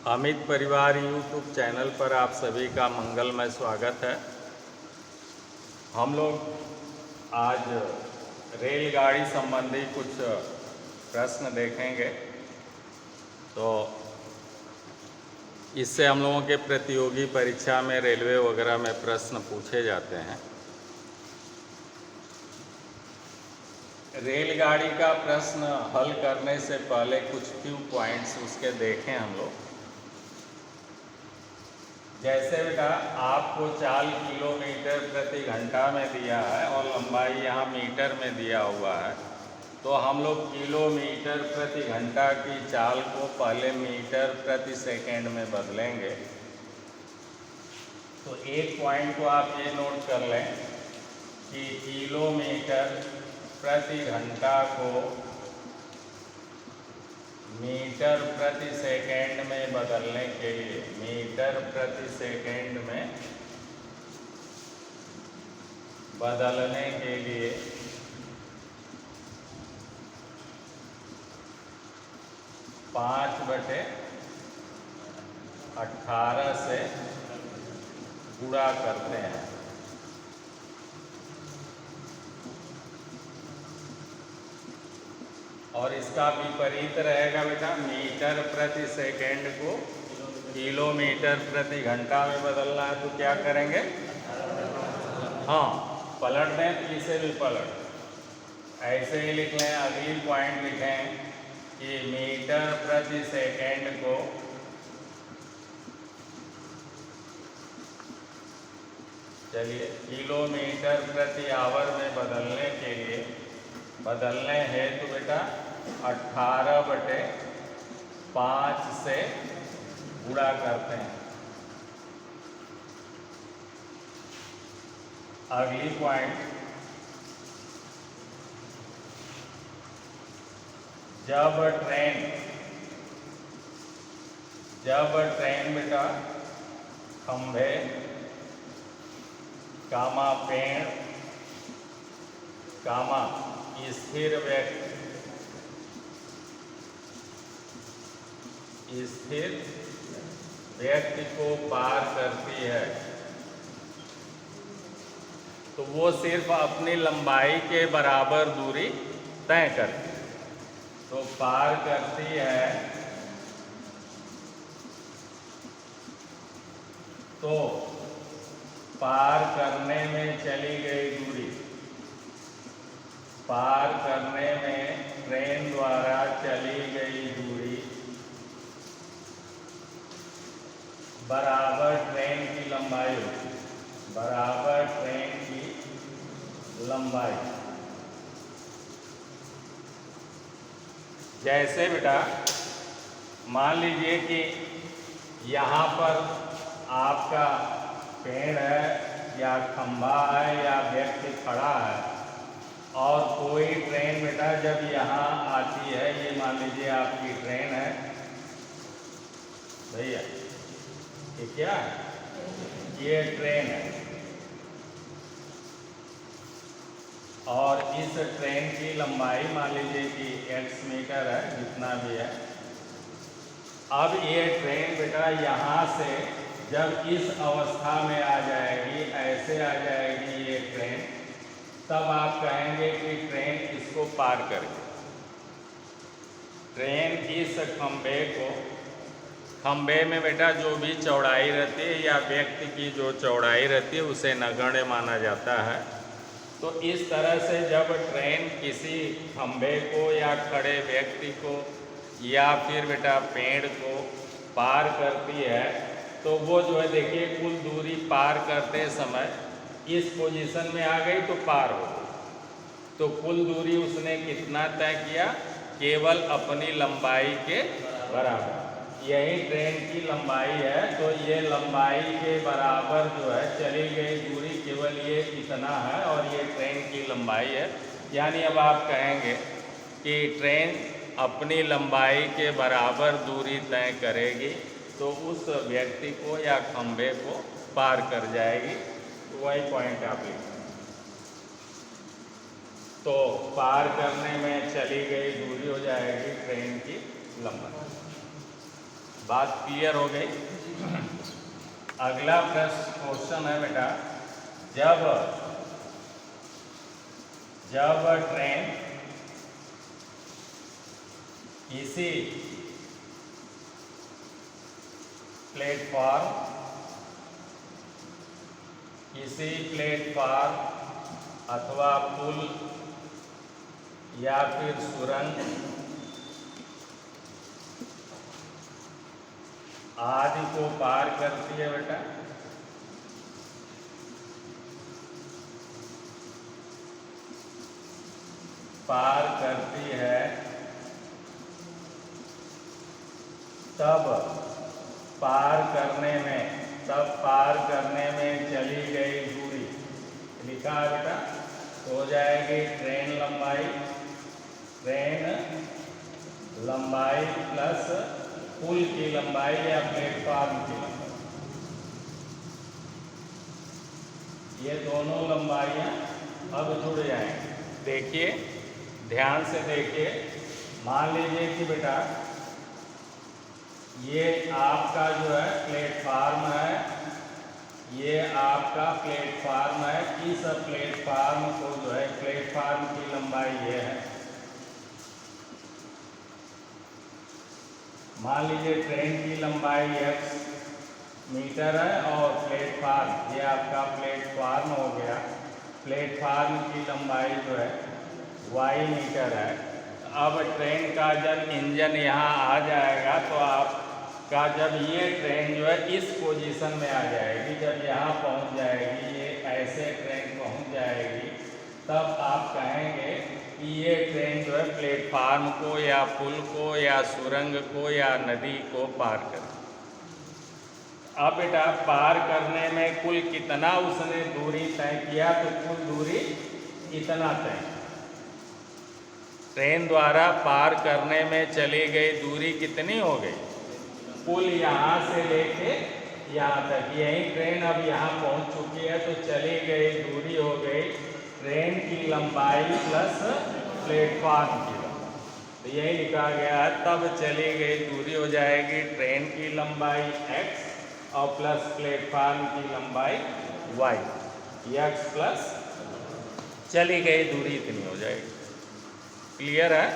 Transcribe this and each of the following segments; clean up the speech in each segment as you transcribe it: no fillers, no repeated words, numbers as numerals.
अमित परिवार YouTube channel पर आप सभी का मंगलमय स्वागत है। हम लोग आज रेलगाड़ी संबंधी कुछ प्रश्न देखेंगे। तो इससे हम लोगों के प्रतियोगी परीक्षा में रेलवे वगैरह में प्रश्न पूछे जाते हैं। रेलगाड़ी का प्रश्न हल करने से पहले कुछ फ्यू पॉइंट्स उसके देखें हम लोग। जैसे बेटा आपको 4 किलोमीटर प्रति घंटा में दिया है और लंबाई यहाँ मीटर में दिया हुआ है, तो हम लोग किलोमीटर प्रति घंटा की चाल को पहले मीटर प्रति सेकंड में बदलेंगे। तो एक पॉइंट को आप ये नोट कर लें कि किलोमीटर प्रति घंटा को मीटर प्रति सेकंड में बदलने के लिए मीटर प्रति सेकंड में बदलने के लिए 5/18 से गुणा करते हैं। और इसका विपरीत रहेगा बेटा, मीटर प्रति सेकंड को किलोमीटर प्रति घंटा में बदलना है तो क्या करेंगे? हाँ, पलट दें तो इसे भी पलट ऐसे ही लिख लें। अगली पॉइंट लिखें कि मीटर प्रति सेकंड को चलिए किलोमीटर प्रति आवर में बदलने हेतु बेटा 18/5 से गुणा करते हैं। अगली पॉइंट, जब ट्रेन बेटा खंभे कामा पेड़ कामा स्थिर व्यक्ति को पार करती है तो वो सिर्फ अपनी लंबाई के बराबर दूरी तय करती है। तो पार करती है तो पार करने में चली गई दूरी, पार करने में ट्रेन द्वारा चली गई दूरी बराबर ट्रेन की लंबाई होती है, बराबर ट्रेन की लंबाई। जैसे बेटा मान लीजिए कि यहाँ पर आपका पेड़ है या खंभा है या व्यक्ति खड़ा है और कोई ट्रेन बेटा जब यहाँ आती है, ये मान लीजिए आपकी ट्रेन है भैया, ये क्या है? ये ट्रेन है और इस ट्रेन की लंबाई मान लीजिए कि x मीटर है, जितना भी है। अब ये ट्रेन बेटा यहाँ से जब इस अवस्था में आ जाएगी, ऐसे आ जाएगी ये ट्रेन, तब आप कहेंगे कि ट्रेन इसको पार कर गई। ट्रेन इस खंभे में बेटा जो भी चौड़ाई रहती है या व्यक्ति की जो चौड़ाई रहती है उसे नगण्य माना जाता है। तो इस तरह से जब ट्रेन किसी खंभे को या खड़े व्यक्ति को या फिर बेटा पेड़ को पार करती है तो वो जो है देखिए कुल दूरी पार करते समय इस पोजीशन में आ गई तो पार हो गई। तो कुल दूरी उसने कितना तय किया? केवल अपनी लंबाई के बराबर। यही ट्रेन की लंबाई है, तो ये लंबाई के बराबर जो है चली गई दूरी केवल ये इतना है और ये ट्रेन की लंबाई है। यानी अब आप कहेंगे कि ट्रेन अपनी लंबाई के बराबर दूरी तय करेगी तो उस व्यक्ति को या खंभे को पार कर जाएगी। तो वही पॉइंट आप लिखें। तो पार करने में चली गई दूरी हो जाएगी ट्रेन की लंबाई। बात क्लियर हो गई। अगला प्रश्न क्वेश्चन है बेटा, जब ट्रेन किसी प्लेटफॉर्म अथवा पुल या फिर सुरंग आदि को पार करती है बेटा, पार करती है, तब पार करने में चली गई दूरी लिखा है बेटा, तो हो जाएगी ट्रेन लंबाई प्लस पुल की लंबाई या प्लेटफॉर्म की लंबाई। ये दोनों लंबाइयाँ अब जुड़ जाएंगी। देखिए, ध्यान से देखिए, मान लीजिए कि बेटा ये आपका जो है प्लेटफार्म है, ये आपका प्लेटफार्म है। इस प्लेटफार्म को जो है, प्लेटफार्म की लंबाई ये है। मान लीजिए ट्रेन की लंबाई x मीटर है और प्लेटफार्म, ये आपका प्लेटफार्म हो गया, प्लेटफार्म की लंबाई जो है y मीटर है। अब ट्रेन का जब इंजन यहाँ आ जाएगा तो आपका जब ये ट्रेन जो है इस पोजीशन में आ जाएगी, जब यहाँ पहुँच जाएगी, ये ऐसे ट्रेन पहुँच जाएगी, तब आप कहेंगे कि ये ट्रेन जो है प्लेटफार्म को या पुल को या सुरंग को या नदी को पार कर। अब बेटा पार करने में कुल कितना उसने दूरी तय किया, तो कुल दूरी इतना तय। ट्रेन द्वारा पार करने में चली गई दूरी कितनी हो गई? पुल यहाँ से लेके यहाँ तक, यही ट्रेन अब यहाँ पहुँच चुकी है, तो चली गई दूरी हो गई ट्रेन की लंबाई प्लस प्लेटफार्म की लंबाई। तो यही लिखा गया है, तब चली गई दूरी हो जाएगी ट्रेन की लंबाई x और प्लस प्लेटफार्म की लंबाई y। x प्लस चली गई दूरी इतनी हो जाएगी। क्लियर है?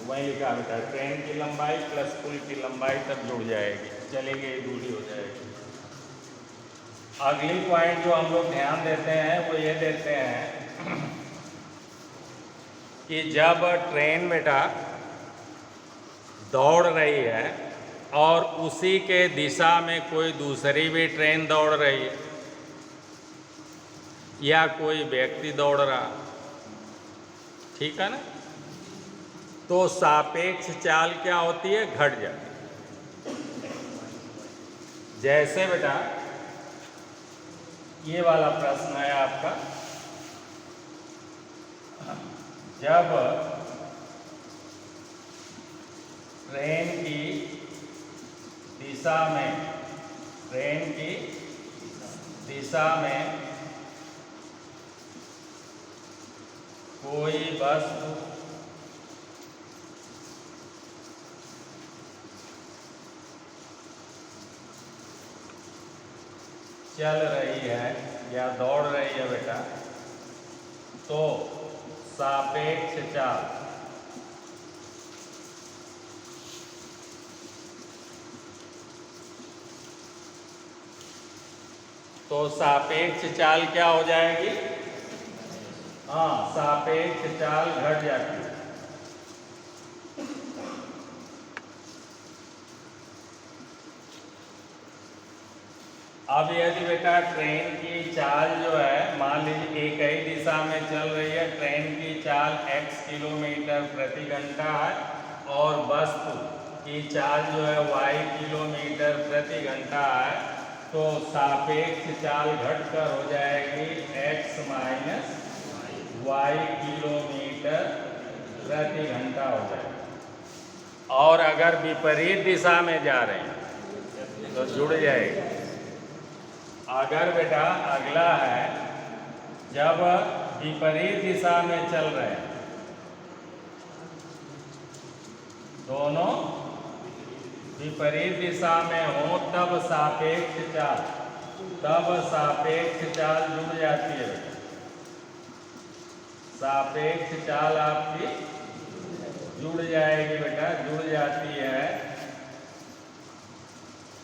वही लिखा बेटा, ट्रेन की लंबाई प्लस पुल की लंबाई तब जुड़ जाएगी, चली गई दूरी हो जाएगी। अगली पॉइंट जो हम लोग ध्यान देते हैं वो ये देते हैं कि जब ट्रेन बेटा दौड़ रही है और उसी के दिशा में कोई दूसरी भी ट्रेन दौड़ रही है या कोई व्यक्ति दौड़ रहा, ठीक है ना, तो सापेक्ष चाल क्या होती है? घट जाती है। जैसे बेटा ये वाला प्रश्न है आपका, जब ट्रेन की दिशा में कोई वस्तु चल रही है या दौड़ रही है बेटा, तो सापेक्ष चाल क्या हो जाएगी? हाँ, सापेक्ष चाल घट जाती है। अब यदि बेटा ट्रेन की चाल जो है, मान लीजिए एक ही दिशा में चल रही है, ट्रेन की चाल x किलोमीटर प्रति घंटा है और वस्तु की चाल जो है y किलोमीटर प्रति घंटा है, तो सापेक्ष चाल घटकर हो जाएगी x माइनस y किलोमीटर प्रति घंटा हो जाएगी। और अगर विपरीत दिशा में जा रहे हैं तो जुड़ जाएगी। अगर बेटा अगला है, जब विपरीत दिशा में चल रहे हैं, दोनों विपरीत दिशा में हो तब सापेक्ष चाल जुड़ जाती है। सापेक्ष चाल आपकी जुड़ जाएगी बेटा, जुड़ जाती है,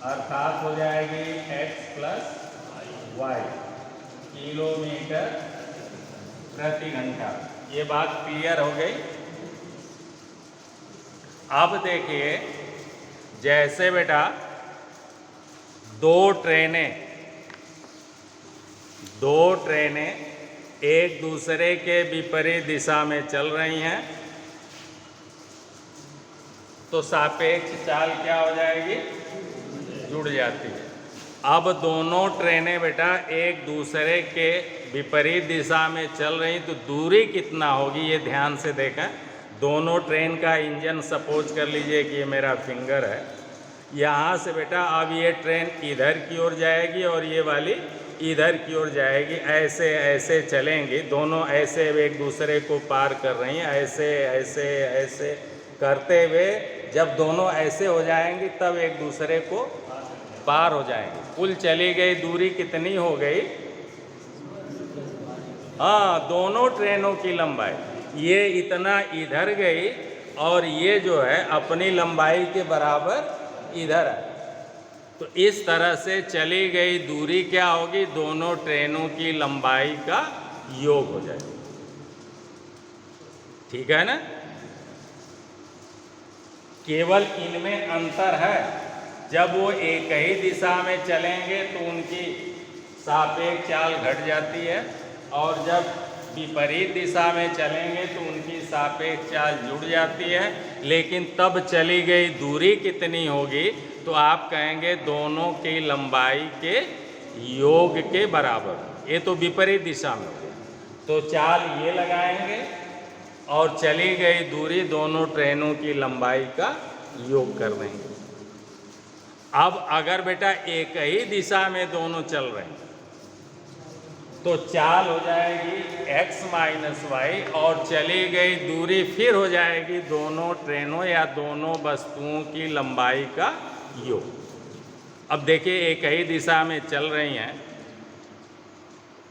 अर्थात हो जाएगी x प्लस वाई किलोमीटर प्रति घंटा। ये बात क्लियर हो गई। अब देखिए, जैसे बेटा दो ट्रेनें एक दूसरे के विपरीत दिशा में चल रही हैं, तो सापेक्ष चाल क्या हो जाएगी? जुड़ जाती है। अब दोनों ट्रेनें बेटा एक दूसरे के विपरीत दिशा में चल रही, तो दूरी कितना होगी ये ध्यान से देखें। दोनों ट्रेन का इंजन सपोज कर लीजिए कि ये मेरा फिंगर है, यहाँ से बेटा अब ये ट्रेन इधर की ओर जाएगी और ये वाली इधर की ओर जाएगी। ऐसे ऐसे चलेंगी, दोनों ऐसे एक दूसरे को पार कर रही हैं, ऐसे ऐसे ऐसे करते हुए जब दोनों ऐसे हो जाएंगी तब एक दूसरे को पार हो जाएंगे। कुल चली गई दूरी कितनी हो गई? हाँ, दोनों ट्रेनों की लंबाई, ये इतना इधर गई और ये जो है अपनी लंबाई के बराबर इधर है। तो इस तरह से चली गई दूरी क्या होगी? दोनों ट्रेनों की लंबाई का योग हो जाएगा। ठीक है ना? केवल इनमें अंतर है, जब वो एक ही दिशा में चलेंगे तो उनकी सापेक्ष चाल घट जाती है, और जब विपरीत दिशा में चलेंगे तो उनकी सापेक्ष चाल जुड़ जाती है। लेकिन तब चली गई दूरी कितनी होगी? तो आप कहेंगे दोनों की लंबाई के योग के बराबर। ये तो विपरीत दिशा में होगी, तो चाल ये लगाएंगे और चली गई दूरी दोनों ट्रेनों की लंबाई का योग कर देंगे। अब अगर बेटा एक ही दिशा में दोनों चल रहे हैं तो चाल हो जाएगी x माइनस वाई, और चली गई दूरी फिर हो जाएगी दोनों ट्रेनों या दोनों वस्तुओं की लंबाई का योग। अब देखिए एक ही दिशा में चल रही हैं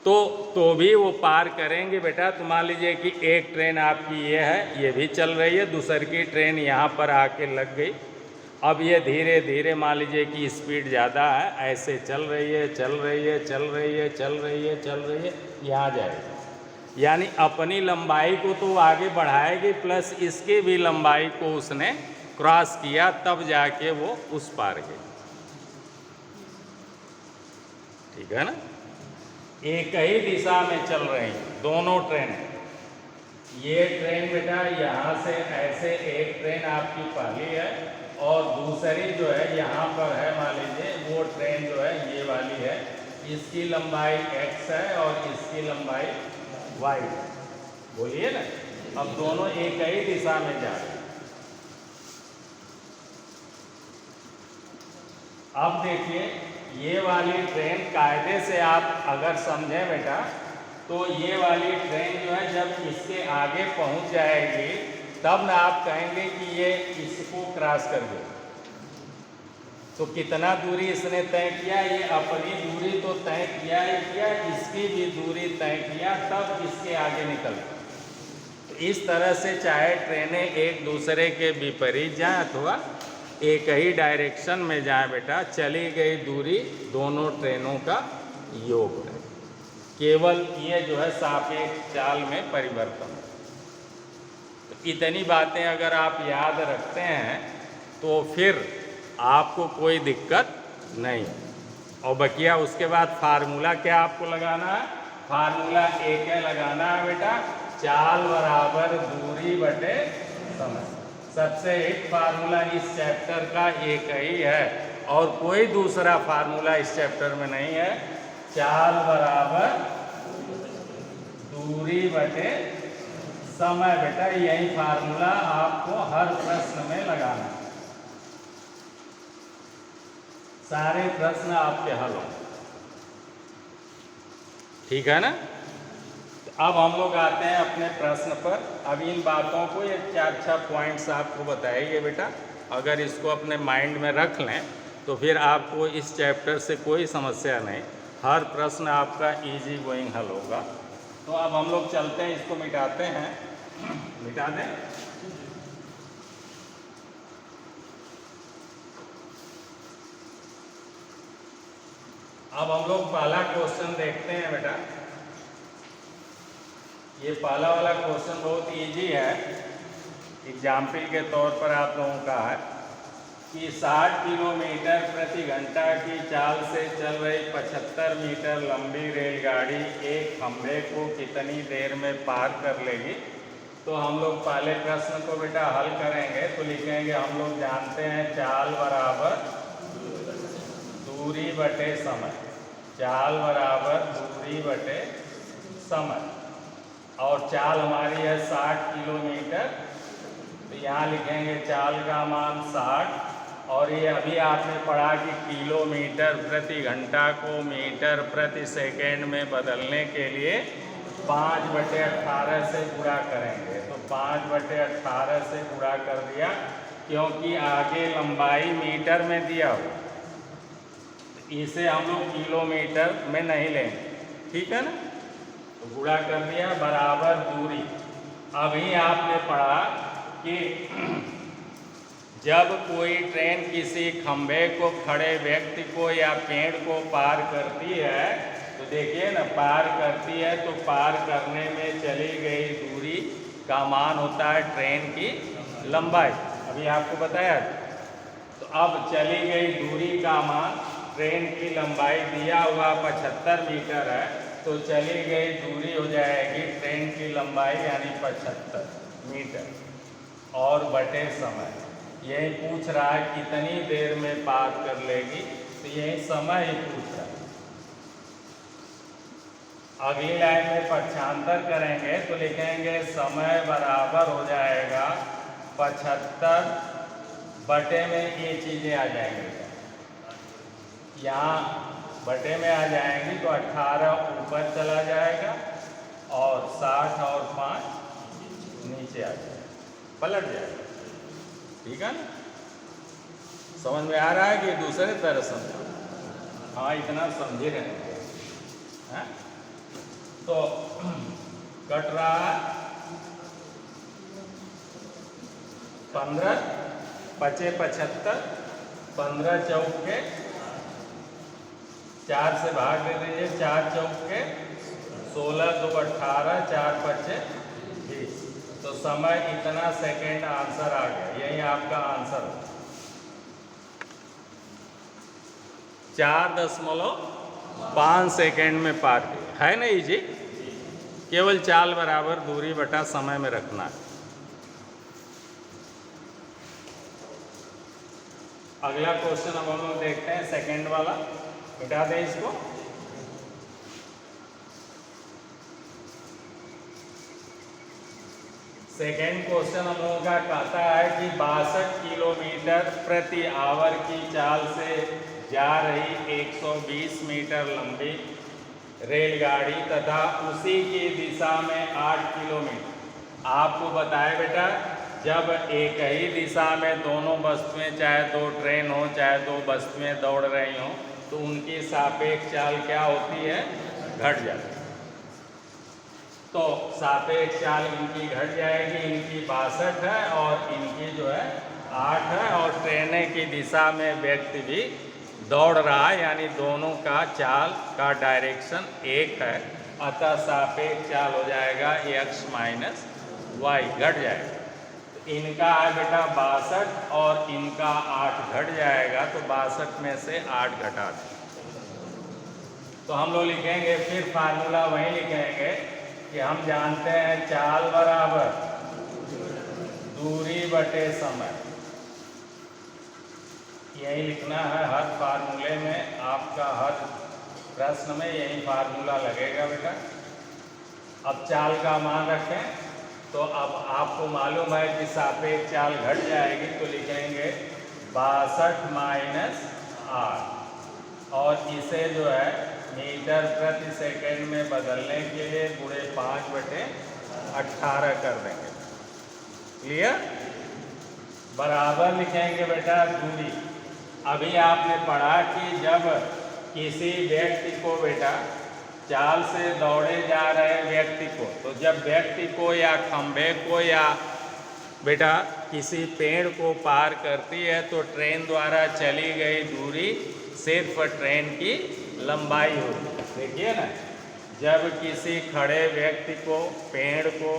तो भी वो पार करेंगे बेटा। तो मान लीजिए कि एक ट्रेन आपकी ये है, ये भी चल रही है, दूसरी की ट्रेन यहाँ पर आके लग गई। अब ये धीरे धीरे मान लीजिए कि स्पीड ज़्यादा है, ऐसे चल रही है, चल रही है, चल रही है, चल रही है, चल रही है, यहाँ जाएगी। यानी अपनी लंबाई को तो आगे बढ़ाएगी, प्लस इसकी भी लंबाई को उसने क्रॉस किया, तब जाके वो उस पार गई। ठीक है ना? एक ही दिशा में चल रही दोनों ट्रेनें। ये ट्रेन बेटा यहाँ से ऐसे एक ट्रेन आपकी पहली है और दूसरी जो है यहाँ पर है, मान लीजिए वो ट्रेन जो है ये वाली है, इसकी लंबाई x है और इसकी लंबाई y है। बोलिए ना, अब दोनों एक ही दिशा में जा रहे हैं। अब देखिए ये वाली ट्रेन कायदे से आप अगर समझें बेटा, तो ये वाली ट्रेन जो है जब इसके आगे पहुंच जाएगी तब ना आप कहेंगे कि ये इसको क्रॉस कर गया। तो कितना दूरी इसने तय किया? ये अपनी दूरी तो तय किया ही किया, इसकी भी दूरी तय किया, तब इसके आगे निकल। तो इस तरह से चाहे ट्रेनें एक दूसरे के विपरीत जाएं अथवा एक ही डायरेक्शन में जाए बेटा, चली गई दूरी दोनों ट्रेनों का योग है। केवल ये जो है सापेक्ष चाल में परिवर्तन। तो इतनी बातें अगर आप याद रखते हैं तो फिर आपको कोई दिक्कत नहीं। और बकिया उसके बाद फार्मूला क्या आपको लगाना है? फार्मूला एक है लगाना है बेटा, चाल बराबर दूरी बटे समय। सबसे एक फार्मूला इस चैप्टर का एक ही है और कोई दूसरा फार्मूला इस चैप्टर में नहीं है। चाल बराबर दूरी बटे समय बेटा, यही फार्मूला आपको हर प्रश्न में लगाना है। सारे प्रश्न आपके हल हों। ठीक है ना? तो अब हम लोग आते हैं अपने प्रश्न पर। अब इन बातों को ये 4-6 पॉइंट्स आपको बताएंगे बेटा, अगर इसको अपने माइंड में रख लें तो फिर आपको इस चैप्टर से कोई समस्या नहीं, हर प्रश्न आपका इजी गोइंग हल होगा। तो अब हम लोग चलते हैं, इसको मिटाते हैं, मिटा दें। अब हम लोग पहला क्वेश्चन देखते हैं बेटा। ये पहला वाला क्वेश्चन बहुत इजी है, एग्जाम्पल के तौर पर आप लोगों का है कि 60 किलोमीटर प्रति घंटा की चाल से चल रही 75 मीटर लंबी रेलगाड़ी एक खंभे को कितनी देर में पार कर लेगी। तो हम लोग पहले प्रश्न को बेटा हल करेंगे तो लिखेंगे, हम लोग जानते हैं चाल बराबर दूरी बटे समय, चाल बराबर दूरी बटे समय, और चाल हमारी है 60 किलोमीटर। तो यहाँ लिखेंगे चाल का मान 60, और ये अभी आपने पढ़ा कि किलोमीटर प्रति घंटा को मीटर प्रति सेकेंड में बदलने के लिए 5/18 से गुणा करेंगे। तो 5/18 से गुणा कर दिया, क्योंकि आगे लंबाई मीटर में दिया हो, इसे हम लोग किलोमीटर में नहीं लेंगे, ठीक है ना। तो गुणा कर दिया बराबर दूरी। अभी आपने पढ़ा कि जब कोई ट्रेन किसी खंभे को खड़े व्यक्ति को या पेड़ को पार करती है, तो देखिए ना, पार करती है तो पार करने में चली गई दूरी का मान होता है ट्रेन की लंबाई, अभी आपको बताया। तो अब चली गई दूरी का मान, ट्रेन की लंबाई दिया हुआ 75 मीटर है, तो चली गई दूरी हो जाएगी ट्रेन की लंबाई यानी 75 मीटर और बटे समय। यही पूछ रहा है कितनी देर में पार कर लेगी, तो यही समय ही पूछ रहा है। अगली लाइन में पक्षांतर करेंगे तो लिखेंगे समय बराबर हो जाएगा 75 बटे में ये चीज़ें आ जाएंगी, यहाँ बटे में आ जाएंगी तो 18 ऊपर चला जाएगा और 60 और 5 नीचे आ जाएगा, पलट जाएगा, ठीक है ना। समझ में आ रहा है कि दूसरे तरह समझो? हाँ, इतना समझे रहेंगे। हाँ, तो कट रहा है 15 पचे 75, 15 चौके 4 से भाग दे दीजिए, 4 चौके 16, 2 18, 4 पचे 20। तो समय इतना सेकेंड आंसर आ गया, यही आपका आंसर है। 4.5 सेकेंड में पार किया है ना जी। केवल चाल बराबर दूरी बटा समय में रखना है। अगला क्वेश्चन अब हम लोग देखते हैं, सेकेंड वाला, मिटा दें इसको। सेकेंड क्वेश्चन हम लोगों का कहता है कि 62 किलोमीटर प्रति आवर की चाल से जा रही 120 मीटर लंबी रेलगाड़ी तथा उसी की दिशा में 8 किलोमीटर। आपको बताए बेटा, जब एक ही दिशा में दोनों वस्तुएं, चाहे 2 ट्रेन हो चाहे 2 वस्तुएं दौड़ रही हों, तो उनकी सापेक्ष चाल क्या होती है? घट जाती है। तो सापेक्ष चाल इनकी घट जाएगी, इनकी 62 है और इनकी जो है 8 है, और ट्रेनें की दिशा में व्यक्ति भी दौड़ रहा है, यानी दोनों का चाल का डायरेक्शन एक है, अतः सापेक्ष चाल हो जाएगा x माइनस वाई, घट जाएगा। तो इनका है बेटा 62 और इनका 8 घट जाएगा, तो 62 में से 8 घटा दें। तो हम लोग लिखेंगे, फिर फार्मूला वही लिखेंगे कि हम जानते हैं चाल बराबर दूरी बटे समय। यही लिखना है हर फार्मूले में, आपका हर प्रश्न में यही फार्मूला लगेगा बेटा। अब चाल का मान रखें, तो अब आपको मालूम है कि सापेक्ष चाल घट जाएगी, तो लिखेंगे 62 माइनस 8, और इसे जो है मीटर प्रति सेकेंड में बदलने के लिए गुणे 5/18 कर देंगे। क्लियर? बराबर लिखेंगे बेटा दूरी। अभी आपने पढ़ा कि जब किसी व्यक्ति को बेटा चाल से दौड़े जा रहे व्यक्ति को, तो जब व्यक्ति को या खंभे को या बेटा किसी पेड़ को पार करती है तो ट्रेन द्वारा चली गई दूरी सिर्फ ट्रेन की लंबाई होगी। देखिए ना, जब किसी खड़े व्यक्ति को, पेड़ को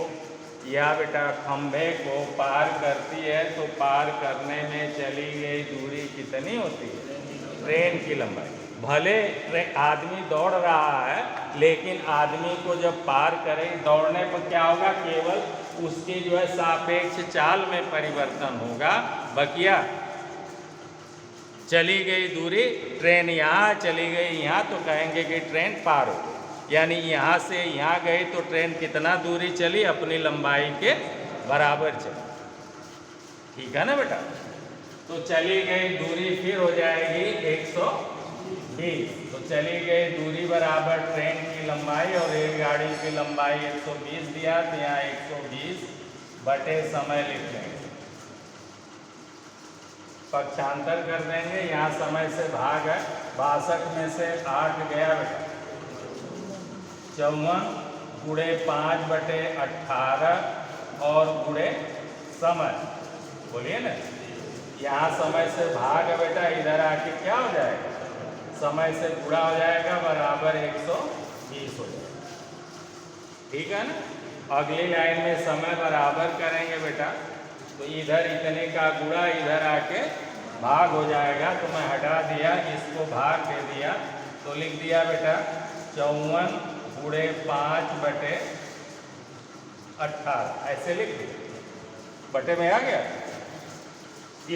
या बेटा खंभे को पार करती है तो पार करने में चली गई दूरी कितनी होती है? ट्रेन की लंबाई। भले आदमी दौड़ रहा है, लेकिन आदमी को जब पार करे, दौड़ने पर क्या होगा? केवल उसकी जो है सापेक्ष चाल में परिवर्तन होगा। बकिया चली गई दूरी, ट्रेन यहाँ चली गई यहाँ, तो कहेंगे कि ट्रेन पार हो गई। यानी यहाँ से यहाँ गई तो ट्रेन कितना दूरी चली? अपनी लंबाई के बराबर चली। ठीक है ना बेटा? तो चली गई दूरी फिर हो जाएगी 120। तो चली गई दूरी बराबर ट्रेन की लंबाई, और रेलगाड़ी की लंबाई 120 दिया, तो यहाँ 120 बटे समय लिख लेंगे। पक्षांतर कर देंगे, यहाँ समय से भाग है, 62 में से 8 गया बेटा, 54 गुणे 5 बटे 18 और गुणे समय। बोलिए ना, यहाँ समय से भाग है बेटा, इधर आके क्या हो जाएगा? समय से गुणा हो जाएगा, बराबर 120 हो जाएगा। ठीक है ना? अगली लाइन में समय बराबर करेंगे बेटा, तो इधर इतने का गुणा, इधर आके भाग हो जाएगा। तो मैं हटा दिया, इसको भाग दे दिया, तो लिख दिया बेटा 54 गुणे 5 बटे 18, ऐसे लिख दिया। बटे में आ गया,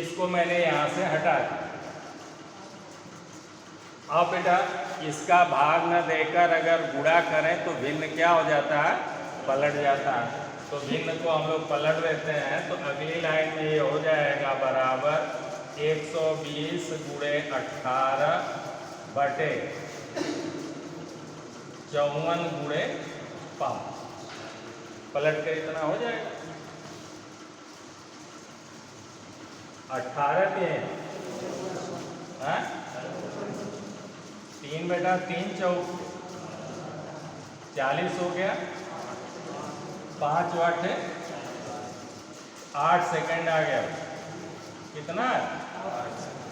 इसको मैंने यहाँ से हटा दिया। अब बेटा इसका भाग न देकर अगर गुणा करें तो भिन्न क्या हो जाता है? पलट जाता है। तो भिन्न को हम लोग पलट देते हैं, तो अगली लाइन में ये हो जाएगा बराबर 120 गुणे 18 बटे 54 गुणे 5। पलट कर इतना हो जाएगा 18 3 बेटा, 3 चौक 40 हो गया, 5 वाट है, 8 सेकंड आ गया। कितना है?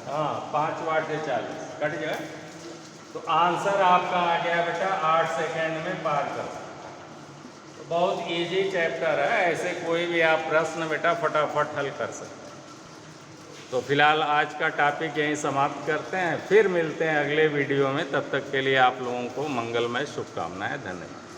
हाँ, 5 वाट है, 40 कट गया। तो आंसर आपका आ गया बेटा 8 सेकंड में पार कर। तो बहुत इजी चैप्टर है, ऐसे कोई भी आप प्रश्न बेटा फटाफट हल कर सकते हैं। तो फिलहाल आज का टॉपिक यहीं समाप्त करते हैं, फिर मिलते हैं अगले वीडियो में। तब तक के लिए आप लोगों को मंगलमय शुभकामनाएं। धन्यवाद।